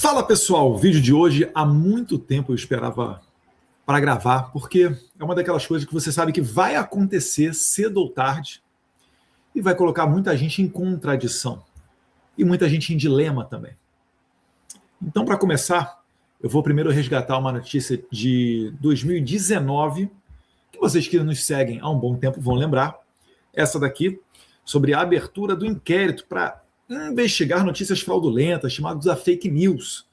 Fala pessoal, o vídeo de hoje há muito tempo eu esperava para gravar, porque é uma daquelas coisas que você sabe que vai acontecer cedo ou tarde e vai colocar muita gente em contradição e muita gente em dilema também. Então, para começar, eu vou primeiro resgatar uma notícia de 2019, que vocês que nos seguem há um bom tempo vão lembrar, essa daqui, sobre a abertura do inquérito para investigar notícias fraudulentas, chamadas a fake news.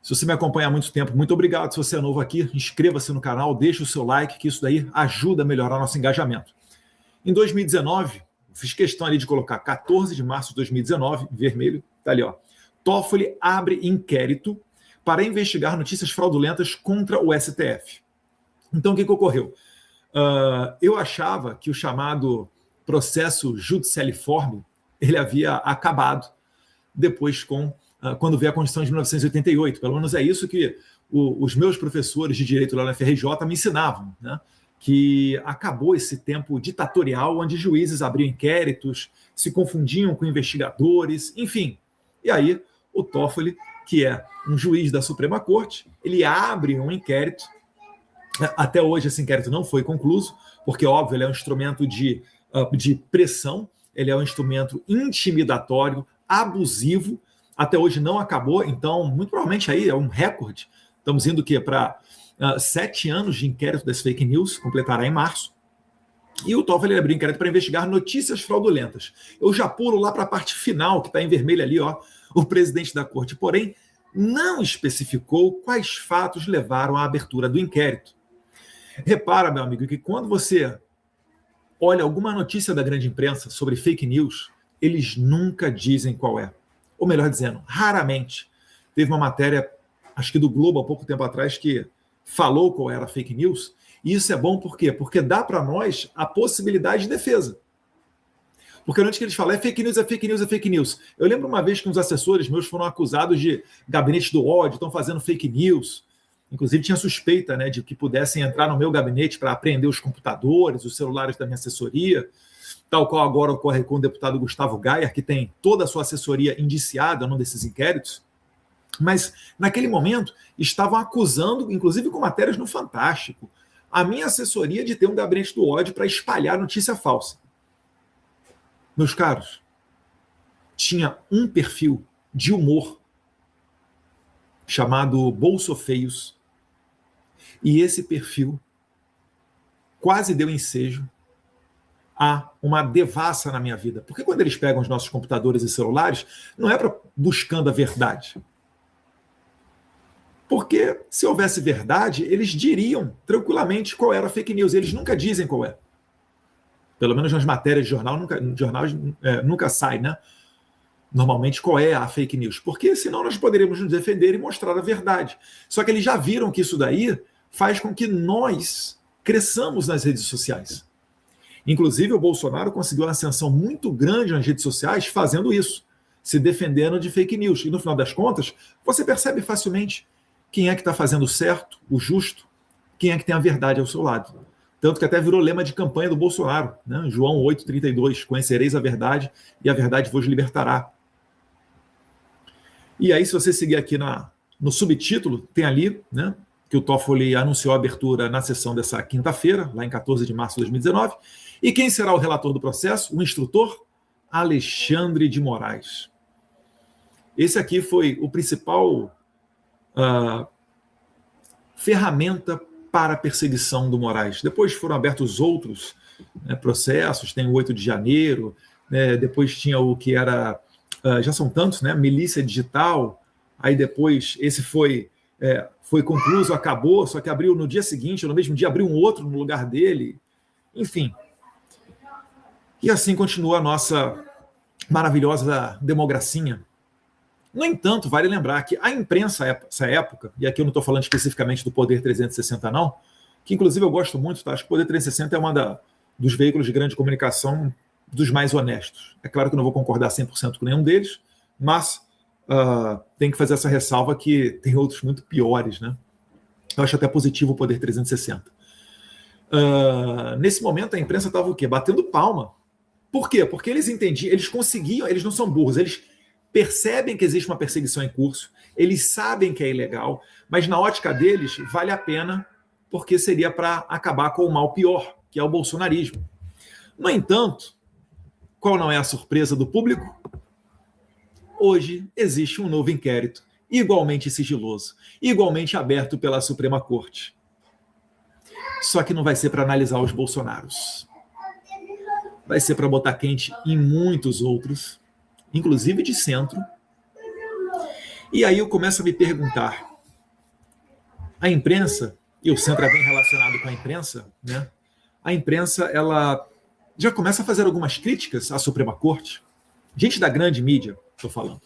Se você me acompanha há muito tempo, muito obrigado. Se você é novo aqui, inscreva-se no canal, deixe o seu like, que isso daí ajuda a melhorar nosso engajamento. Em 2019, fiz questão ali de colocar 14 de março de 2019, em vermelho, tá ali, ó. Toffoli abre inquérito para investigar notícias fraudulentas contra o STF. Então, o que ocorreu? Eu achava que o chamado processo judicialiforme ele havia acabado depois quando veio a Constituição de 1988. Pelo menos é isso que os meus professores de direito lá na FRJ me ensinavam, né? Que acabou esse tempo ditatorial onde juízes abriam inquéritos, se confundiam com investigadores, enfim. E aí o Toffoli, que é um juiz da Suprema Corte, ele abre um inquérito. Até hoje esse inquérito não foi concluído, porque, óbvio, ele é um instrumento de pressão, ele é um instrumento intimidatório, abusivo, até hoje não acabou, então, muito provavelmente aí é um recorde. Estamos indo para 7 anos de inquérito das fake news, completará em março. E o Toffoli abriu inquérito para investigar notícias fraudulentas. Eu já pulo lá para a parte final, que está em vermelho ali, ó, o presidente da corte, porém, não especificou quais fatos levaram à abertura do inquérito. Repara, meu amigo, que quando você olha alguma notícia da grande imprensa sobre fake news, eles nunca dizem qual é. Ou melhor dizendo, raramente. Teve uma matéria, acho que do Globo há pouco tempo atrás, que falou qual era a fake news. E isso é bom por quê? Porque dá para nós a possibilidade de defesa. Porque antes que eles falam, é fake news, é fake news, é fake news. Eu lembro uma vez que uns assessores meus foram acusados de gabinete do ódio, estão fazendo fake news. Inclusive tinha suspeita, né, de que pudessem entrar no meu gabinete para apreender os computadores, os celulares da minha assessoria, tal qual agora ocorre com o deputado Gustavo Gayer, que tem toda a sua assessoria indiciada num desses inquéritos. Mas, naquele momento, estavam acusando, inclusive com matérias no Fantástico, a minha assessoria de ter um gabinete do ódio para espalhar notícia falsa. Meus caros, tinha um perfil de humor chamado Bolsofeios, e esse perfil quase deu ensejo a uma devassa na minha vida. Porque quando eles pegam os nossos computadores e celulares, não é para buscando a verdade. Porque se houvesse verdade, eles diriam tranquilamente qual era a fake news. Eles nunca dizem qual é. Pelo menos nas matérias de jornal, nunca sai, né? Normalmente, qual é a fake news. Porque senão nós poderíamos nos defender e mostrar a verdade. Só que eles já viram que isso daí faz com que nós cresçamos nas redes sociais. Inclusive, o Bolsonaro conseguiu uma ascensão muito grande nas redes sociais fazendo isso, se defendendo de fake news. E, no final das contas, você percebe facilmente quem é que está fazendo o certo, o justo, quem é que tem a verdade ao seu lado. Tanto que até virou lema de campanha do Bolsonaro, né? João 8,32, conhecereis a verdade e a verdade vos libertará. E aí, se você seguir aqui no subtítulo, tem ali, né, que o Toffoli anunciou a abertura na sessão dessa quinta-feira, lá em 14 de março de 2019. E quem será o relator do processo? O instrutor Alexandre de Moraes. Esse aqui foi o principal ferramenta para a perseguição do Moraes. Depois foram abertos outros, né, processos, tem o 8 de janeiro, né, depois tinha o que era, já são tantos, né, milícia digital, aí depois esse foi concluído, acabou, só que abriu no dia seguinte, no mesmo dia abriu um outro no lugar dele, enfim. E assim continua a nossa maravilhosa democracia. No entanto, vale lembrar que a imprensa, essa época, e aqui eu não estou falando especificamente do Poder 360 não, que inclusive eu gosto muito, tá? Acho que o Poder 360 é dos veículos de grande comunicação dos mais honestos. É claro que eu não vou concordar 100% com nenhum deles, mas tem que fazer essa ressalva que tem outros muito piores, né? Eu acho até positivo o Poder 360. Nesse momento, a imprensa estava o quê? Batendo palma. Por quê? Porque eles entendiam, eles conseguiam, eles não são burros, eles percebem que existe uma perseguição em curso, eles sabem que é ilegal, mas na ótica deles vale a pena porque seria para acabar com o mal pior, que é o bolsonarismo. No entanto, qual não é a surpresa do público? Hoje existe um novo inquérito, igualmente sigiloso, igualmente aberto pela Suprema Corte. Só que não vai ser para analisar os bolsonaros. Vai ser para botar quente em muitos outros, inclusive de centro. E aí eu começo a me perguntar, a imprensa, e o centro é bem relacionado com a imprensa, né? A imprensa, ela já começa a fazer algumas críticas à Suprema Corte. Gente da grande mídia, estou falando.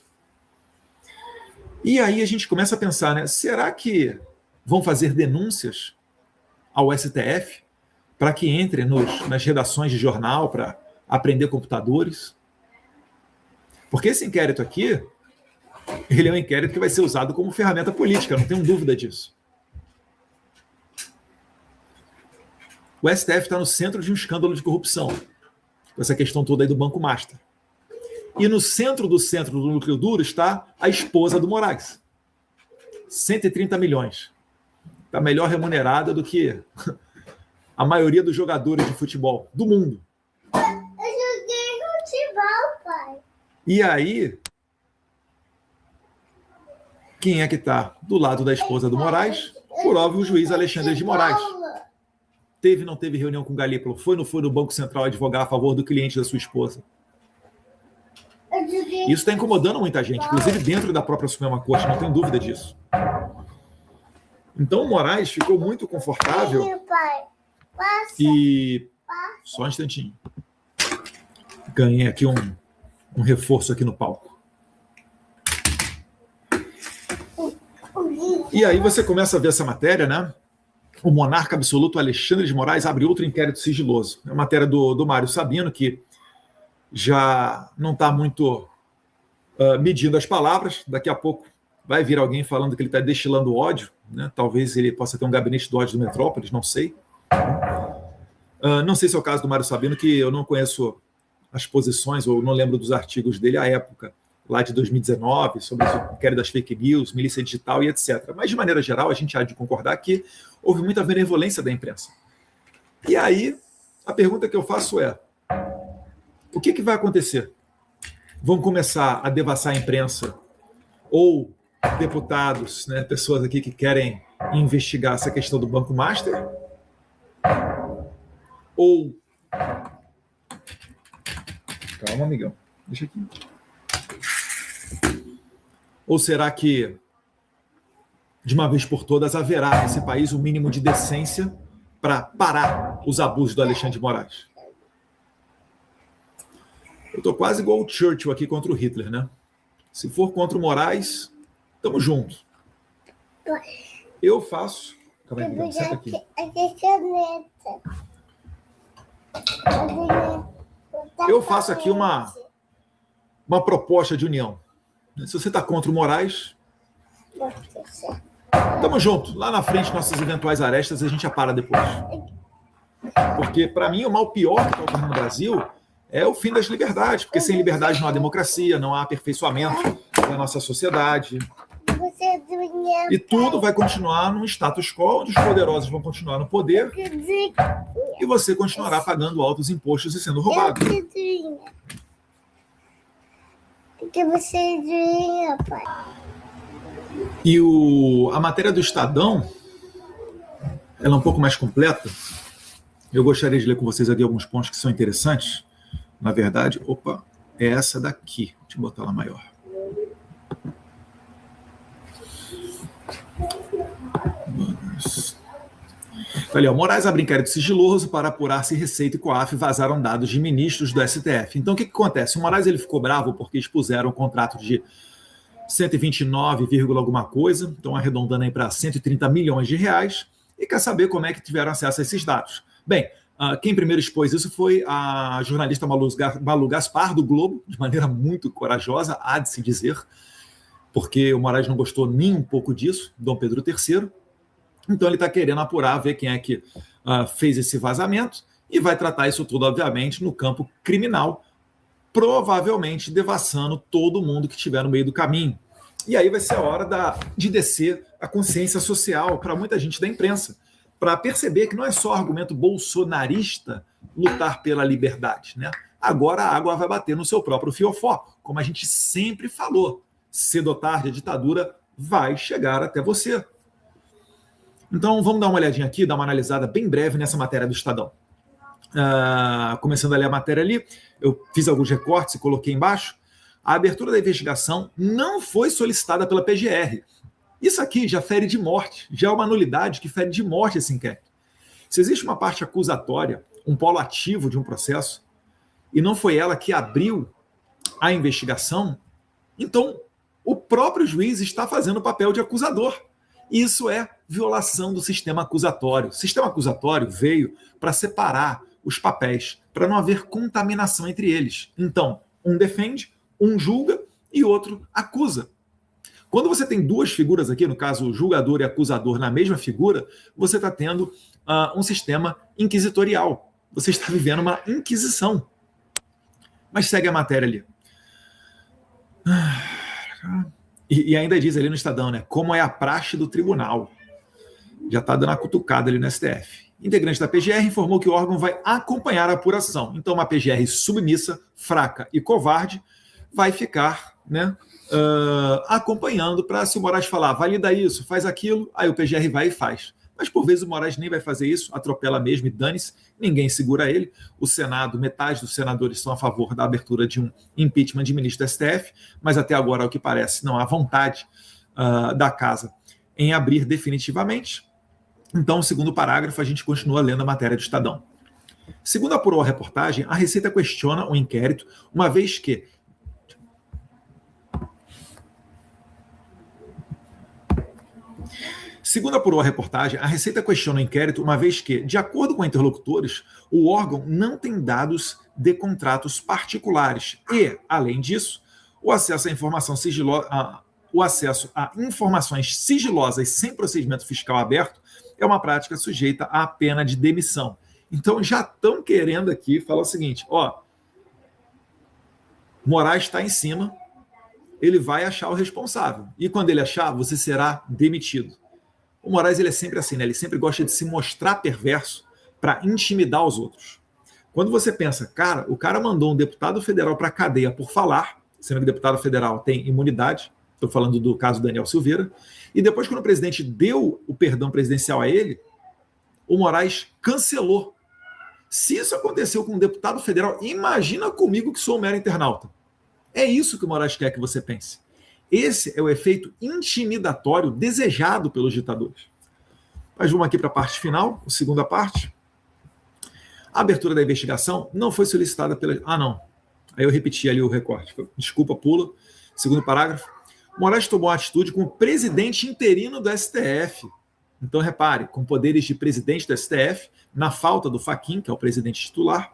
E aí a gente começa a pensar, né? Será que vão fazer denúncias ao STF para que entre nas redações de jornal para aprender computadores? Porque esse inquérito aqui, ele é um inquérito que vai ser usado como ferramenta política, não tenho dúvida disso. O STF está no centro de um escândalo de corrupção, com essa questão toda aí do Banco Master. E no centro do núcleo duro está a esposa do Moraes. 130 milhões. Está melhor remunerada do que a maioria dos jogadores de futebol do mundo. Eu joguei futebol, pai. E aí, quem é que está do lado da esposa do Moraes? Por óbvio, o juiz Alexandre de Moraes. Teve ou não teve reunião com o Galípolo? Foi ou não foi no Banco Central advogar a favor do cliente da sua esposa? Isso está incomodando muita gente, inclusive dentro da própria Suprema Corte, não tem dúvida disso. Então o Moraes ficou muito confortável e... Só um instantinho. Ganhei aqui um reforço aqui no palco. E aí você começa a ver essa matéria, né? O monarca absoluto Alexandre de Moraes abre outro inquérito sigiloso. É a matéria do Mário Sabino, que já não está muito medindo as palavras. Daqui a pouco vai vir alguém falando que ele está destilando ódio, né? Talvez ele possa ter um gabinete do ódio do Metrópolis, não sei. Não sei se é o caso do Mário Sabino, que eu não conheço as posições, ou não lembro dos artigos dele à época, lá de 2019, sobre o inquérito das fake news, milícia digital e etc. Mas, de maneira geral, a gente há de concordar que houve muita benevolência da imprensa. E aí, a pergunta que eu faço é, o que vai acontecer? Vão começar a devassar a imprensa ou deputados, né, pessoas aqui que querem investigar essa questão do Banco Master? Ou... Calma, amigão. Deixa aqui. Ou será que, de uma vez por todas, haverá nesse país um mínimo de decência para parar os abusos do Alexandre de Moraes? Eu estou quase igual o Churchill aqui contra o Hitler, né? Se for contra o Moraes, estamos juntos. Eu faço... Calma aí, amigão, senta aqui. Eu faço aqui uma proposta de união. Se você está contra o Moraes, estamos juntos. Lá na frente, nossas eventuais arestas, a gente já para depois. Porque, para mim, o mal pior que está ocorrendo no Brasil é o fim das liberdades. Porque sem liberdade não há democracia, não há aperfeiçoamento da nossa sociedade. E tudo vai continuar num status quo, onde os poderosos vão continuar no poder e você continuará pagando altos impostos e sendo roubado. Que você diria, pai? E a matéria do Estadão, ela é um pouco mais completa. Eu gostaria de ler com vocês aqui alguns pontos que são interessantes. Na verdade, é essa daqui. Deixa eu botar ela maior. Olha, Moraes abre inquérito sigiloso para apurar se Receita e COAF vazaram dados de ministros do STF. Então, o que acontece? O Moraes ele ficou bravo porque expuseram um contrato de 129, alguma coisa, então arredondando aí para 130 milhões de reais, e quer saber como é que tiveram acesso a esses dados. Bem, quem primeiro expôs isso foi a jornalista Malu Gaspar, do Globo, de maneira muito corajosa, há de se dizer, porque o Moraes não gostou nem um pouco disso, Dom Pedro III. Então ele está querendo apurar, ver quem é que fez esse vazamento e vai tratar isso tudo, obviamente, no campo criminal, provavelmente devassando todo mundo que estiver no meio do caminho. E aí vai ser a hora de descer a consciência social para muita gente da imprensa, para perceber que não é só argumento bolsonarista lutar pela liberdade, né? Agora a água vai bater no seu próprio fiofó, como a gente sempre falou. Cedo ou tarde a ditadura vai chegar até você. Então vamos dar uma olhadinha aqui, dar uma analisada bem breve nessa matéria do Estadão. Começando a ler a matéria ali, eu fiz alguns recortes e coloquei embaixo. A abertura da investigação não foi solicitada pela PGR. Isso aqui já fere de morte, já é uma nulidade que fere de morte esse inquérito. Se existe uma parte acusatória, um polo ativo de um processo, e não foi ela que abriu a investigação, então o próprio juiz está fazendo o papel de acusador. Isso é violação do sistema acusatório. O sistema acusatório veio para separar os papéis, para não haver contaminação entre eles. Então, um defende, um julga e outro acusa. Quando você tem duas figuras aqui, no caso, julgador e acusador na mesma figura, você está tendo um sistema inquisitorial. Você está vivendo uma inquisição. Mas segue a matéria ali. E ainda diz ali no Estadão, né? Como é a praxe do tribunal. Já está dando uma cutucada ali no STF. Integrante da PGR informou que o órgão vai acompanhar a apuração. Então, uma PGR submissa, fraca e covarde vai ficar, né, acompanhando para, se o Moraes falar, valida isso, faz aquilo, aí o PGR vai e faz. Mas, por vezes, o Moraes nem vai fazer isso, atropela mesmo e dane-se, ninguém segura ele. O Senado, metade dos senadores são a favor da abertura de um impeachment de ministro do STF, mas até agora, ao que parece, não há vontade da casa em abrir definitivamente. Então, segundo o parágrafo, a gente continua lendo a matéria do Estadão. Segundo apurou a reportagem, a Receita questiona o inquérito, uma vez que Segundo apurou a reportagem, a Receita questiona o inquérito, uma vez que, de acordo com interlocutores, o órgão não tem dados de contratos particulares e, além disso, o acesso a informações sigilosas sem procedimento fiscal aberto é uma prática sujeita à pena de demissão. Então já estão querendo aqui falar o seguinte, Moraes está em cima, ele vai achar o responsável. E quando ele achar, você será demitido. O Moraes ele é sempre assim, né? Ele sempre gosta de se mostrar perverso para intimidar os outros. Quando você pensa, cara, o cara mandou um deputado federal para a cadeia por falar, sendo que o deputado federal tem imunidade, estou falando do caso Daniel Silveira, e depois, quando o presidente deu o perdão presidencial a ele, o Moraes cancelou. Se isso aconteceu com um deputado federal, imagina comigo que sou um mero internauta. É isso que o Moraes quer que você pense. Esse é o efeito intimidatório desejado pelos ditadores. Mas vamos aqui para a parte final, a segunda parte. A abertura da investigação não foi solicitada pela... não. Aí eu repeti ali o recorte. Desculpa, pula. Segundo parágrafo. Moraes tomou a atitude como presidente interino do STF. Então, repare, com poderes de presidente do STF, na falta do Fachin, que é o presidente titular,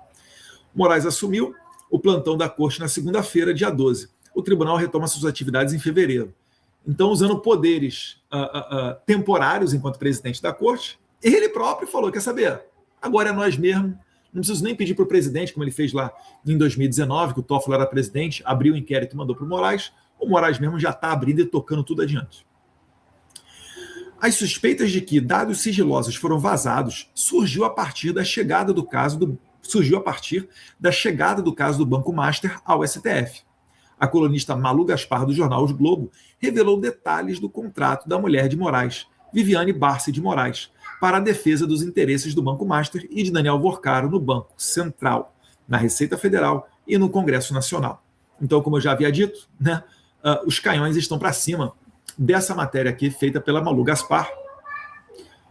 Moraes assumiu o plantão da corte na segunda-feira, dia 12. O tribunal retoma suas atividades em fevereiro. Então, usando poderes temporários enquanto presidente da corte, ele próprio falou, quer saber, agora é nós mesmos, não preciso nem pedir para o presidente, como ele fez lá em 2019, que o Toffoli era presidente, abriu o inquérito e mandou para o Moraes mesmo já está abrindo e tocando tudo adiante. As suspeitas de que dados sigilosos foram vazados surgiu a partir da chegada do caso do Banco Master ao STF. A colunista Malu Gaspar, do jornal O Globo, revelou detalhes do contrato da mulher de Moraes, Viviane Barsi de Moraes, para a defesa dos interesses do Banco Master e de Daniel Vorcaro no Banco Central, na Receita Federal e no Congresso Nacional. Então, como eu já havia dito, né, os canhões estão para cima dessa matéria aqui, feita pela Malu Gaspar.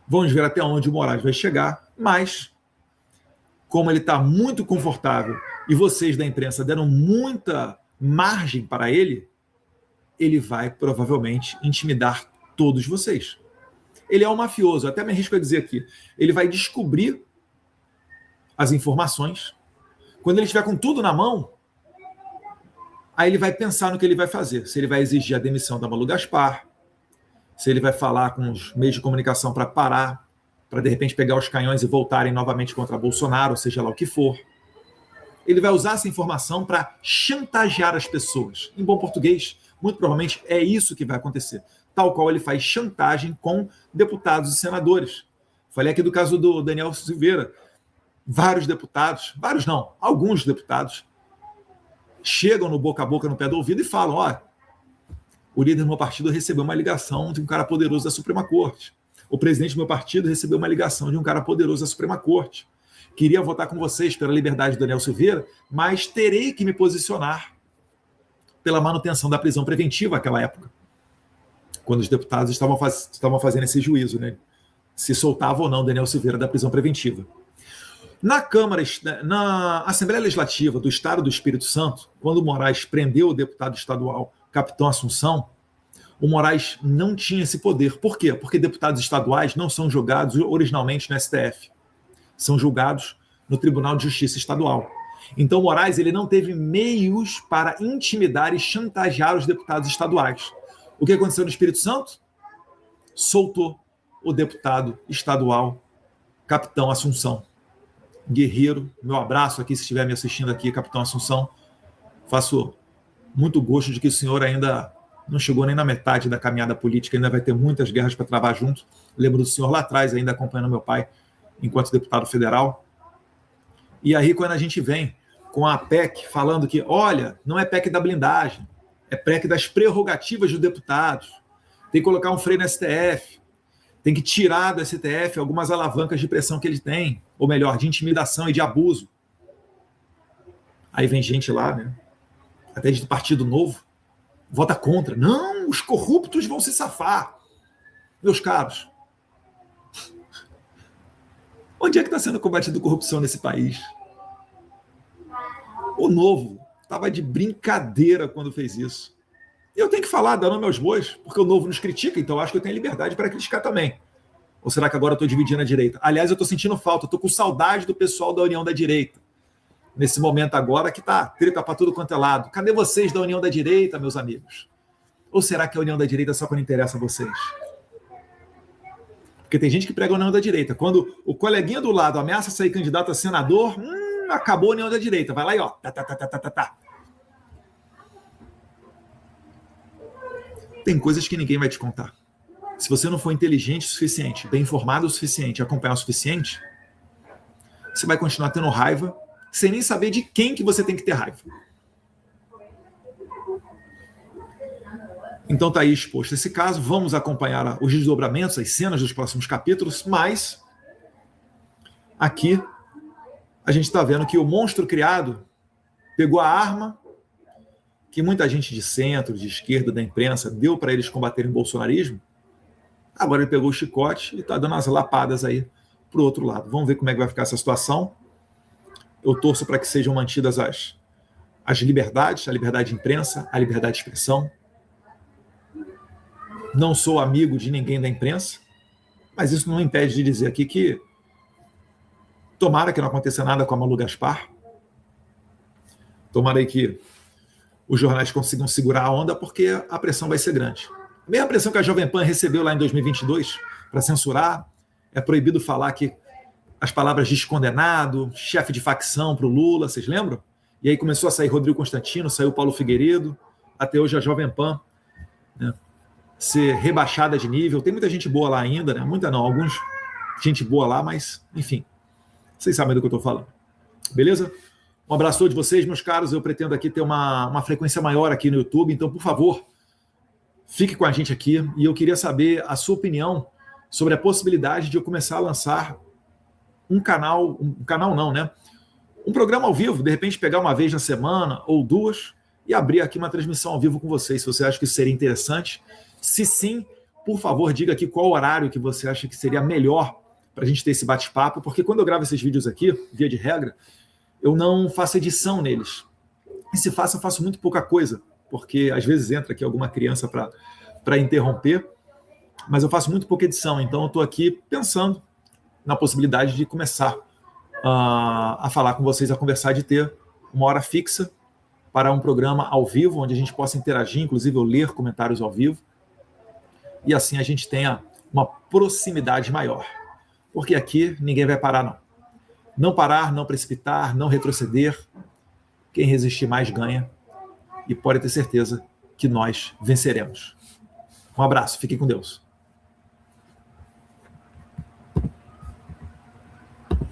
Vamos ver até onde o Moraes vai chegar, mas, como ele está muito confortável e vocês da imprensa deram muita margem para ele, ele vai provavelmente intimidar todos vocês. Ele é um mafioso, até me arrisco a dizer aqui. Ele vai descobrir as informações. Quando ele estiver com tudo na mão, aí ele vai pensar no que ele vai fazer. Se ele vai exigir a demissão da Malu Gaspar, se ele vai falar com os meios de comunicação para parar, para de repente pegar os canhões e voltarem novamente contra Bolsonaro, seja lá o que for. Ele vai usar essa informação para chantagear as pessoas. Em bom português, muito provavelmente é isso que vai acontecer. Tal qual ele faz chantagem com deputados e senadores. Falei aqui do caso do Daniel Silveira. Vários deputados, vários não, alguns deputados, chegam no boca a boca, no pé do ouvido e falam, ó, o líder do meu partido recebeu uma ligação de um cara poderoso da Suprema Corte. O presidente do meu partido recebeu uma ligação de um cara poderoso da Suprema Corte. Queria votar com vocês pela liberdade do Daniel Silveira, mas terei que me posicionar pela manutenção da prisão preventiva naquela época, quando os deputados estavam fazendo esse juízo, né? Se soltava ou não Daniel Silveira da prisão preventiva. Na Assembleia Legislativa do Estado do Espírito Santo, quando o Moraes prendeu o deputado estadual Capitão Assunção, o Moraes não tinha esse poder. Por quê? Porque deputados estaduais não são julgados originalmente no STF. São julgados no Tribunal de Justiça Estadual. Então, o Moraes ele não teve meios para intimidar e chantagear os deputados estaduais. O que aconteceu no Espírito Santo? Soltou o deputado estadual Capitão Assunção. Guerreiro, meu abraço aqui, se estiver me assistindo aqui, Capitão Assunção. Faço muito gosto de que o senhor ainda não chegou nem na metade da caminhada política, ainda vai ter muitas guerras para travar junto. Lembro do senhor lá atrás, ainda acompanhando meu pai enquanto deputado federal. E aí, quando a gente vem com a PEC falando que, olha, não é PEC da blindagem, é PEC das prerrogativas dos deputados, tem que colocar um freio no STF, tem que tirar do STF algumas alavancas de pressão que ele tem, ou melhor, de intimidação e de abuso. Aí vem gente lá, né, até de Partido Novo, vota contra. Não, os corruptos vão se safar. Meus caros, onde é que está sendo combatida a corrupção nesse país? O Novo estava de brincadeira quando fez isso. Eu tenho que falar, dar nome aos bois, porque o Novo nos critica, então eu acho que eu tenho liberdade para criticar também. Ou será que agora eu estou dividindo a direita? Aliás, eu estou sentindo falta, estou com saudade do pessoal da União da Direita. Nesse momento agora que tá treta para tudo quanto é lado. Cadê vocês da União da Direita, meus amigos? Ou será que a União da Direita é só quando interessa a vocês? Porque tem gente que prega a União da Direita. Quando o coleguinha do lado ameaça sair candidato a senador, acabou a União da Direita. Vai lá e ó, tá. Tem coisas que ninguém vai te contar. Se você não for inteligente o suficiente, bem informado o suficiente, acompanhar o suficiente, você vai continuar tendo raiva, sem nem saber de quem que você tem que ter raiva. Então está aí exposto esse caso, vamos acompanhar os desdobramentos, as cenas dos próximos capítulos, mas aqui a gente está vendo que o monstro criado pegou a arma que muita gente de centro, de esquerda, da imprensa, deu para eles combaterem o bolsonarismo. Agora ele pegou o chicote e está dando as lapadas aí para o outro lado. Vamos ver como é que vai ficar essa situação. Eu torço para que sejam mantidas as liberdades, a liberdade de imprensa, a liberdade de expressão. Não sou amigo de ninguém da imprensa, mas isso não impede de dizer aqui que tomara que não aconteça nada com a Malu Gaspar. Tomara aí que os jornais consigam segurar a onda, porque a pressão vai ser grande. A mesma pressão que a Jovem Pan recebeu lá em 2022 para censurar, é proibido falar que as palavras descondenado, chefe de facção para o Lula, vocês lembram? E aí começou a sair Rodrigo Constantino, saiu Paulo Figueiredo, até hoje a Jovem Pan, né, ser rebaixada de nível. Tem muita gente boa lá ainda, né? Muita não, alguns gente boa lá, mas enfim, vocês sabem do que eu estou falando. Beleza? Um abraço a todos vocês, meus caros. Eu pretendo aqui ter uma frequência maior aqui no YouTube, então, por favor, fique com a gente aqui. E eu queria saber a sua opinião sobre a possibilidade de eu começar a lançar um programa ao vivo, de repente pegar uma vez na semana ou duas e abrir aqui uma transmissão ao vivo com vocês, se você acha que isso seria interessante. Se sim, por favor, diga aqui qual horário que você acha que seria melhor para a gente ter esse bate-papo, porque quando eu gravo esses vídeos aqui, via de regra, eu não faço edição neles. E se faço, eu faço muito pouca coisa, porque às vezes entra aqui alguma criança para interromper, mas eu faço muito pouca edição, então eu estou aqui pensando na possibilidade de começar a falar com vocês, a conversar, de ter uma hora fixa para um programa ao vivo, onde a gente possa interagir, inclusive eu ler comentários ao vivo, e assim a gente tenha uma proximidade maior. Porque aqui ninguém vai parar, não. Não parar, não precipitar, não retroceder. Quem resistir mais ganha. E pode ter certeza que nós venceremos. Um abraço, fiquem com Deus.